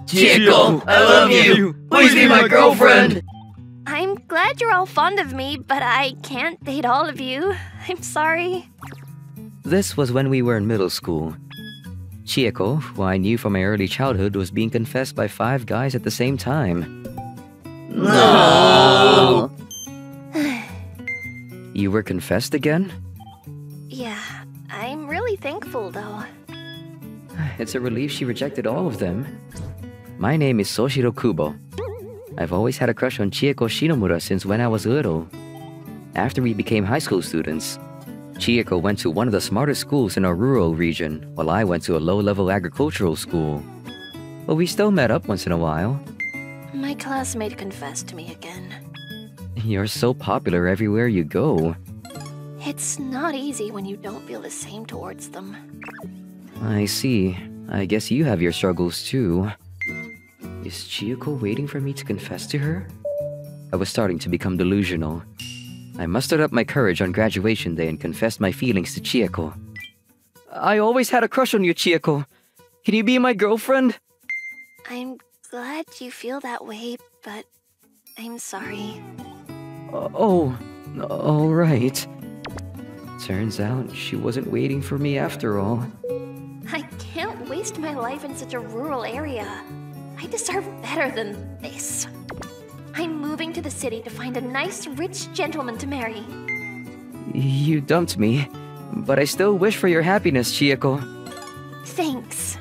Chieko, I love you! Please be my girlfriend! I'm glad you're all fond of me, but I can't date all of you. I'm sorry. This was when we were in middle school. Chieko, who I knew from my early childhood, was being confessed by 5 guys at the same time. No! You were confessed again? Yeah, I'm really thankful though. It's a relief she rejected all of them. My name is Soshiro Kubo. I've always had a crush on Chieko Shinomura since when I was little. After we became high school students, Chieko went to one of the smartest schools in our rural region, while I went to a low-level agricultural school. But we still met up once in a while. My classmate confessed to me again. You're so popular everywhere you go. It's not easy when you don't feel the same towards them. I see. I guess you have your struggles too. Is Chieko waiting for me to confess to her? I was starting to become delusional. I mustered up my courage on graduation day and confessed my feelings to Chieko. I always had a crush on you, Chieko. Can you be my girlfriend? I'm glad you feel that way, but I'm sorry. All right. Turns out she wasn't waiting for me after all. I can't waste my life in such a rural area. I deserve better than this. I'm moving to the city to find a nice, rich gentleman to marry. You dumped me, but I still wish for your happiness, Chieko. Thanks.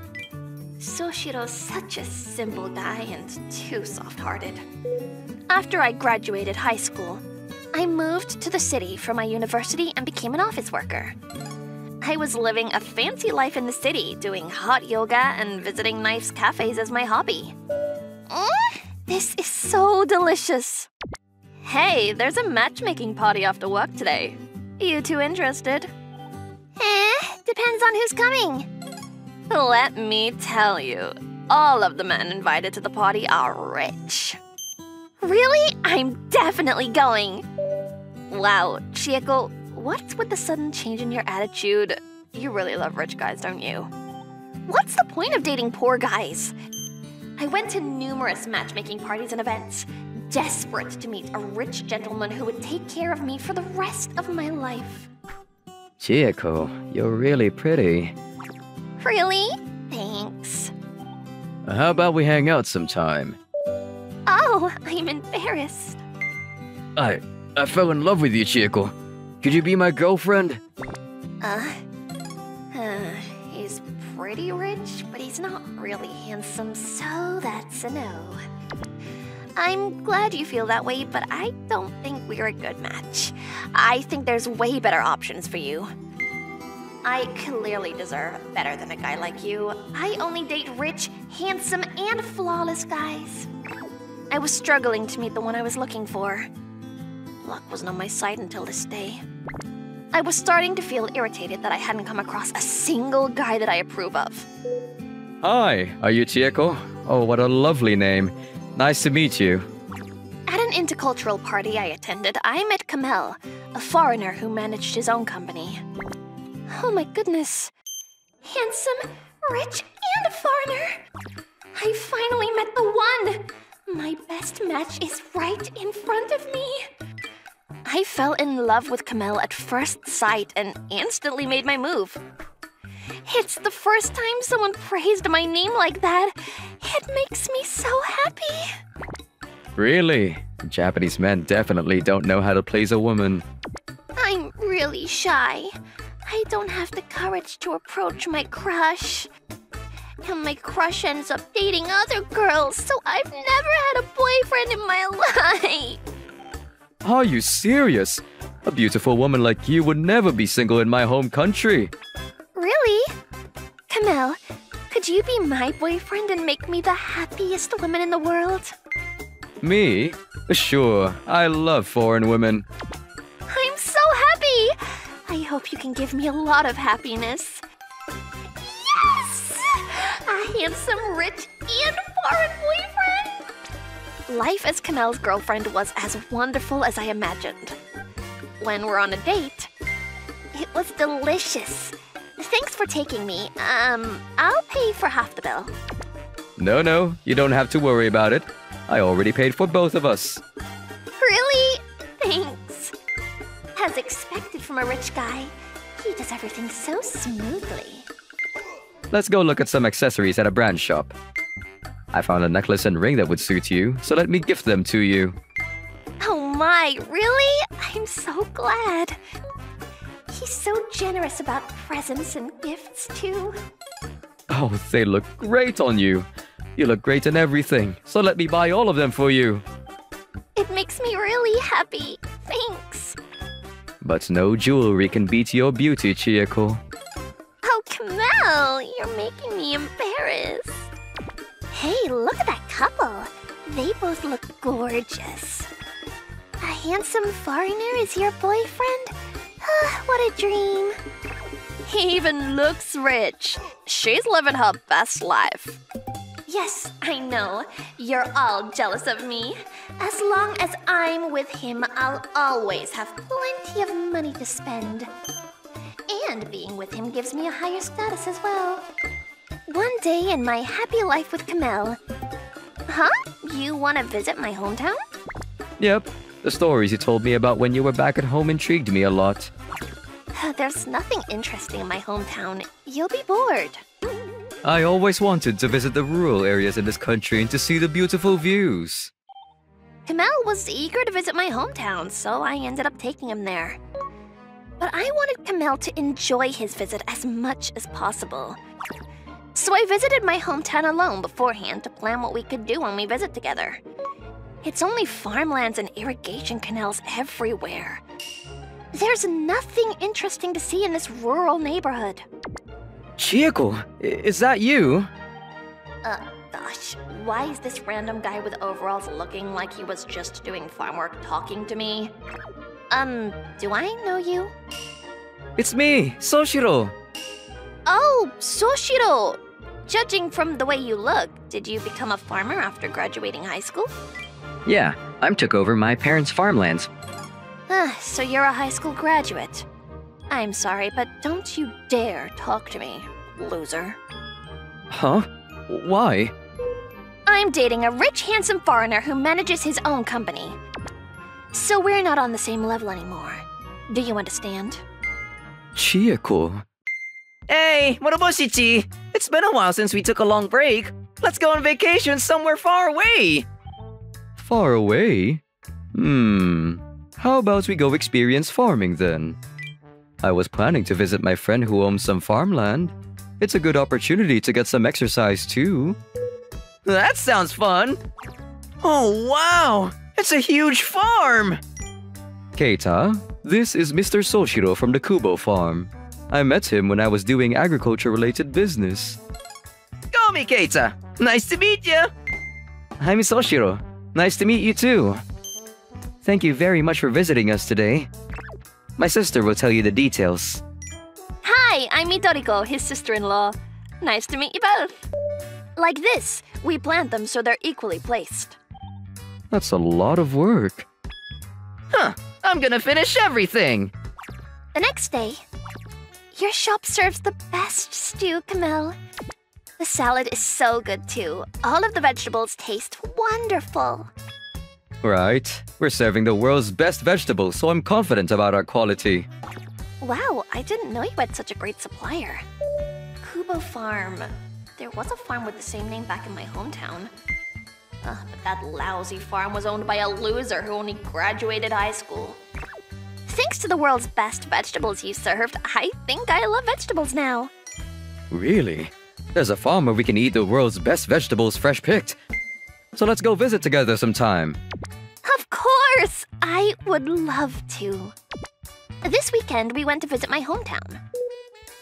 Soshiro's such a simple guy and too soft-hearted. After I graduated high school, I moved to the city for my university and became an office worker. I was living a fancy life in the city, doing hot yoga and visiting nice cafes as my hobby. This is so delicious. Hey, there's a matchmaking party after work today. You two interested? Depends on who's coming. Let me tell you, all of the men invited to the party are rich. Really? I'm definitely going. Wow, Chieko, what's with the sudden change in your attitude? You really love rich guys, don't you? What's the point of dating poor guys? I went to numerous matchmaking parties and events, desperate to meet a rich gentleman who would take care of me for the rest of my life. Chieko, you're really pretty. Really? Thanks. How about we hang out sometime? Oh, I'm embarrassed. I fell in love with you, Chieko. Could you be my girlfriend? He's pretty rich, but he's not really handsome, so that's a no. I'm glad you feel that way, but I don't think we're a good match. I think there's way better options for you. I clearly deserve better than a guy like you. I only date rich, handsome, and flawless guys. I was struggling to meet the one I was looking for. Luck wasn't on my side until this day. I was starting to feel irritated that I hadn't come across a single guy that I approve of. Hi, are you Chieko? Oh, what a lovely name. Nice to meet you. At an intercultural party I attended, I met Kamel, a foreigner who managed his own company. Oh my goodness. Handsome, rich, and a foreigner. I finally met the one. My best match is right in front of me. I fell in love with Kamel at first sight and instantly made my move. It's the first time someone praised my name like that. It makes me so happy. Really? Japanese men definitely don't know how to please a woman. I'm really shy. I don't have the courage to approach my crush. And my crush ends up dating other girls, so I've never had a boyfriend in my life. Are you serious? A beautiful woman like you would never be single in my home country. Really? Kamel, could you be my boyfriend and make me the happiest woman in the world? Me? Sure, I love foreign women. I'm so happy! I hope you can give me a lot of happiness. Yes! A handsome, rich, and foreign boyfriend! Life as Kamel's girlfriend was as wonderful as I imagined. When we're on a date, it was delicious. Thanks for taking me. I'll pay for half the bill. No, you don't have to worry about it. I already paid for both of us. Really? Thanks. As expected from a rich guy, he does everything so smoothly. Let's go look at some accessories at a brand shop. I found a necklace and ring that would suit you, so let me gift them to you. Oh my, really? I'm so glad. He's so generous about presents and gifts, too. Oh, they look great on you. You look great in everything, so let me buy all of them for you. It makes me really happy. Thanks. But no jewelry can beat your beauty, Chieko. Oh, Kamel, you're making me embarrassed. Hey, look at that couple. They both look gorgeous. A handsome foreigner is your boyfriend? What a dream. He even looks rich. She's living her best life. Yes, I know. You're all jealous of me. As long as I'm with him, I'll always have plenty of money to spend. And being with him gives me a higher status as well. One day in my happy life with Kamel. Huh? You want to visit my hometown? Yep. The stories you told me about when you were back at home intrigued me a lot. There's nothing interesting in my hometown. You'll be bored. I always wanted to visit the rural areas in this country and to see the beautiful views. Kamel was eager to visit my hometown, so I ended up taking him there. But I wanted Kamel to enjoy his visit as much as possible. So I visited my hometown alone beforehand to plan what we could do when we visit together. It's only farmlands and irrigation canals everywhere. There's nothing interesting to see in this rural neighborhood. Chieko, is that you? Gosh, why is this random guy with overalls looking like he was just doing farm work talking to me? Do I know you? It's me, Soshiro. Oh, Soshiro! Judging from the way you look, did you become a farmer after graduating high school? Yeah, I took over my parents' farmlands. So you're a high school graduate. I'm sorry, but don't you dare talk to me, loser. Huh? Why? I'm dating a rich, handsome foreigner who manages his own company. So we're not on the same level anymore. Do you understand? Chieko. Hey, Moroboshi-chi! It's been a while since we took a long break. Let's go on vacation somewhere far away! Far away? How about we go experience farming then? I was planning to visit my friend who owns some farmland. It's a good opportunity to get some exercise too. That sounds fun! Oh wow! It's a huge farm! Keita, this is Mr. Soshiro from the Kubo farm. I met him when I was doing agriculture-related business. Komi Keita! Nice to meet you! I'm Soshiro. Nice to meet you too. Thank you very much for visiting us today. My sister will tell you the details. Hi, I'm Midoriko, his sister-in-law. Nice to meet you both. Like this, we plant them so they're equally placed. That's a lot of work. Huh, I'm gonna finish everything! The next day, your shop serves the best stew, Kamel. The salad is so good too. All of the vegetables taste wonderful. Right. We're serving the world's best vegetables, so I'm confident about our quality. Wow, I didn't know you had such a great supplier. Kubo Farm. There was a farm with the same name back in my hometown. But that lousy farm was owned by a loser who only graduated high school. Thanks to the world's best vegetables you served, I think I love vegetables now. Really? There's a farm where we can eat the world's best vegetables fresh picked. So let's go visit together sometime. Of course! I would love to. This weekend, we went to visit my hometown.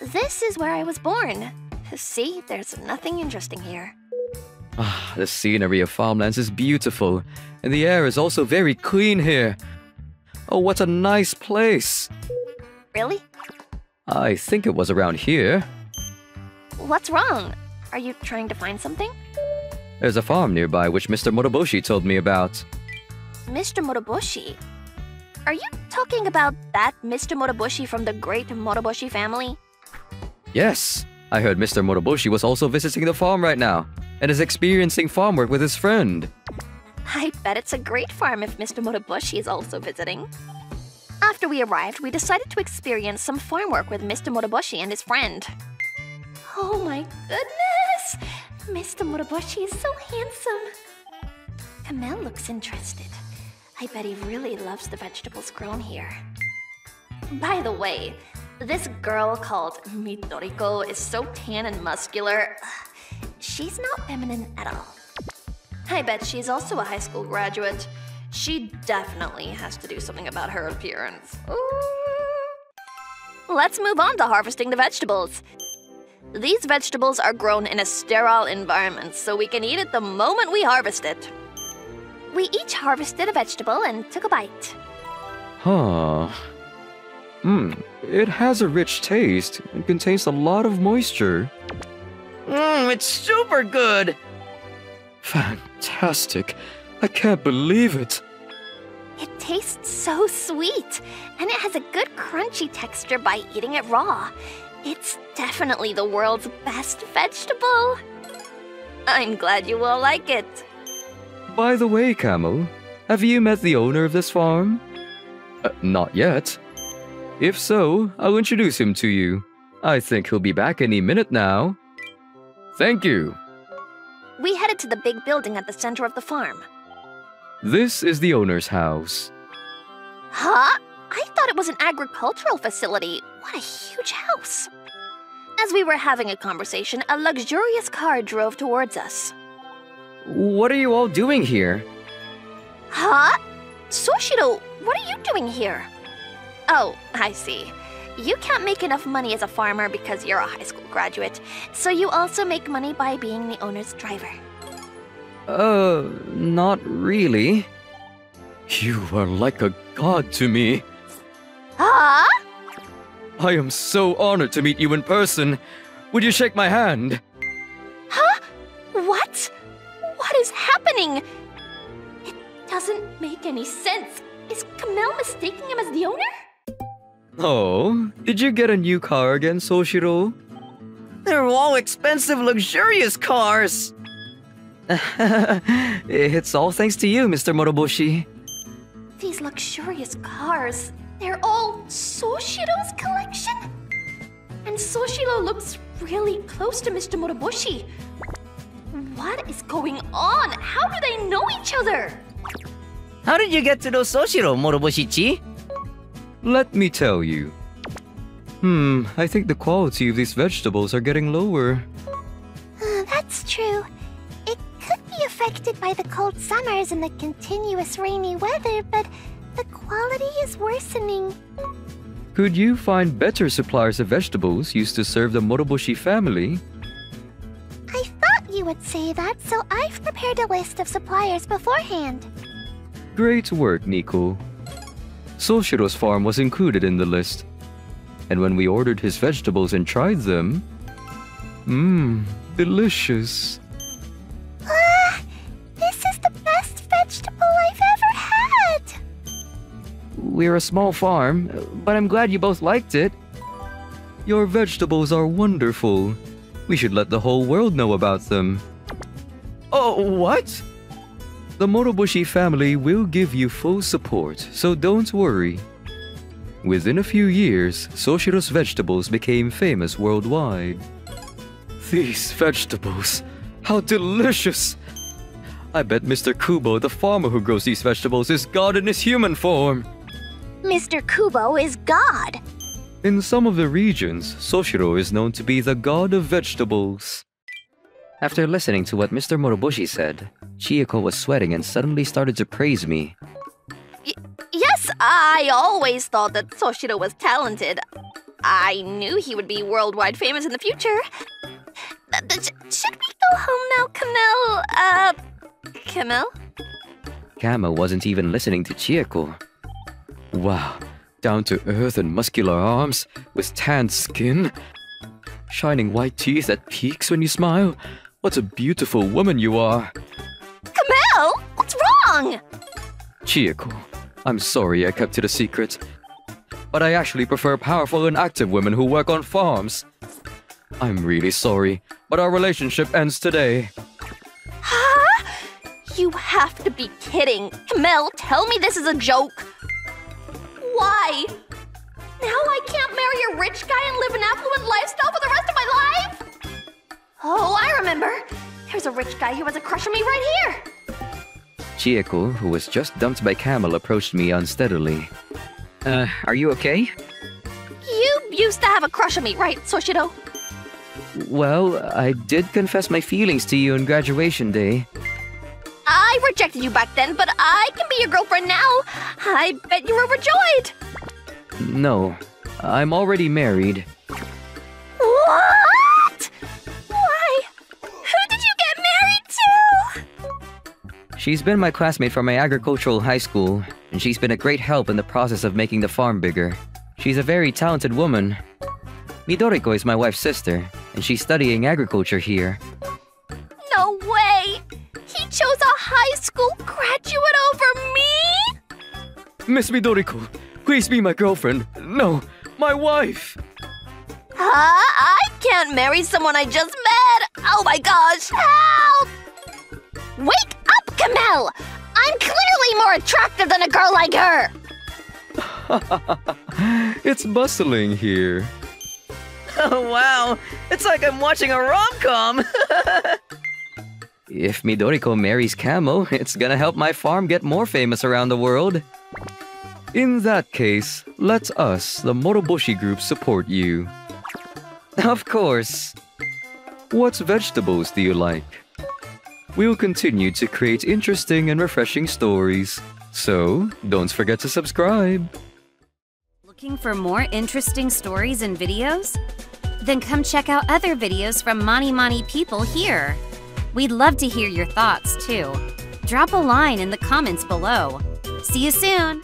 This is where I was born. See, there's nothing interesting here. The scenery of farmlands is beautiful, and the air is also very clean here. Oh, what a nice place! Really? I think it was around here. What's wrong? Are you trying to find something? There's a farm nearby which Mr. Moroboshi told me about. Mr. Moroboshi? Are you talking about that Mr. Moroboshi from the great Moroboshi family? Yes, I heard Mr. Moroboshi was also visiting the farm right now, and is experiencing farm work with his friend. I bet it's a great farm if Mr. Moroboshi is also visiting. After we arrived, we decided to experience some farm work with Mr. Moroboshi and his friend. Oh my goodness! Mr. Moroboshi is so handsome. Kamel looks interested. I bet he really loves the vegetables grown here. By the way, this girl called Midoriko is so tan and muscular. She's not feminine at all. I bet she's also a high school graduate. She definitely has to do something about her appearance. Ooh. Let's move on to harvesting the vegetables. These vegetables are grown in a sterile environment, so we can eat it the moment we harvest it. We each harvested a vegetable and took a bite. Huh. It has a rich taste and contains a lot of moisture. It's super good. Fantastic. I can't believe it. It tastes so sweet, and it has a good crunchy texture by eating it raw. It's definitely the world's best vegetable. I'm glad you all like it. By the way, Camel, have you met the owner of this farm? Not yet. If so, I'll introduce him to you. I think he'll be back any minute now. Thank you. We headed to the big building at the center of the farm. This is the owner's house. Huh? I thought it was an agricultural facility. What a huge house. As we were having a conversation, a luxurious car drove towards us. What are you all doing here? Huh? Soshiro, what are you doing here? Oh, I see. You can't make enough money as a farmer because you're a high school graduate, so you also make money by being the owner's driver. Not really. You are like a god to me. Huh? I am so honored to meet you in person. Would you shake my hand? Huh? What? What is happening? It doesn't make any sense. Is Kamel mistaking him as the owner? Oh, did you get a new car again, Soshiro? They're all expensive, luxurious cars. It's all thanks to you, Mr. Moroboshi. These luxurious cars, they're all Soshiro's collection? And Soshiro looks really close to Mr. Moroboshi. What is going on? How do they know each other? How did you get to know Soshiro, Moroboshi-chi? Let me tell you. I think the quality of these vegetables are getting lower. That's true. It could be affected by the cold summers and the continuous rainy weather, but the quality is worsening. Could you find better suppliers of vegetables used to serve the Moroboshi family? I thought you would say that, so I've prepared a list of suppliers beforehand. Great work, Nico. Soshiro's farm was included in the list. And when we ordered his vegetables and tried them... delicious. This is the best vegetable I've ever had! We're a small farm, but I'm glad you both liked it. Your vegetables are wonderful. We should let the whole world know about them. Oh, what? The Moroboshi family will give you full support, so don't worry. Within a few years, Soshiro's vegetables became famous worldwide. These vegetables, how delicious! I bet Mr. Kubo, the farmer who grows these vegetables, is God in his human form. Mr. Kubo is God. In some of the regions, Soshiro is known to be the god of vegetables. After listening to what Mr. Moroboshi said, Chiyoko was sweating and suddenly started to praise me. Yes, I always thought that Soshiro was talented. I knew he would be worldwide famous in the future. Should we go home now, Kamel? Kamel? Kama wasn't even listening to Chiyoko. Wow, down to earth and muscular arms, with tanned skin. Shining white teeth that peaks when you smile. What a beautiful woman you are. Kamel, what's wrong? Chiyoko, I'm sorry I kept it a secret. But I actually prefer powerful and active women who work on farms. I'm really sorry, but our relationship ends today. You have to be kidding. Kamel, tell me this is a joke. Why? Now I can't marry a rich guy and live an affluent lifestyle for the rest of my life? Oh, I remember. There's a rich guy who has a crush on me right here. Chieko, who was just dumped by Camel, approached me unsteadily. Are you okay? You used to have a crush on me, right, Soshiro? Well, I did confess my feelings to you on graduation day. I rejected you back then, but I can be your girlfriend now. I bet you're overjoyed. No, I'm already married. What? Why? Who did you get married to? She's been my classmate from my agricultural high school, and she's been a great help in the process of making the farm bigger. She's a very talented woman. Midoriko is my wife's sister, and she's studying agriculture here. No way! He chose a high school graduate over me? Miss Midoriko, please be my girlfriend. No, my wife! I can't marry someone I just met! Oh my gosh, help! Wake up, Kamel! I'm clearly more attractive than a girl like her! It's bustling here. Oh, wow. It's like I'm watching a rom-com. If Midoriko marries Camo, it's gonna help my farm get more famous around the world. In that case, let us, the Moroboshi group, support you. Of course. What vegetables do you like? We'll continue to create interesting and refreshing stories. So, don't forget to subscribe. Looking for more interesting stories and videos? Then come check out other videos from Mani Mani people here. We'd love to hear your thoughts too. Drop a line in the comments below. See you soon!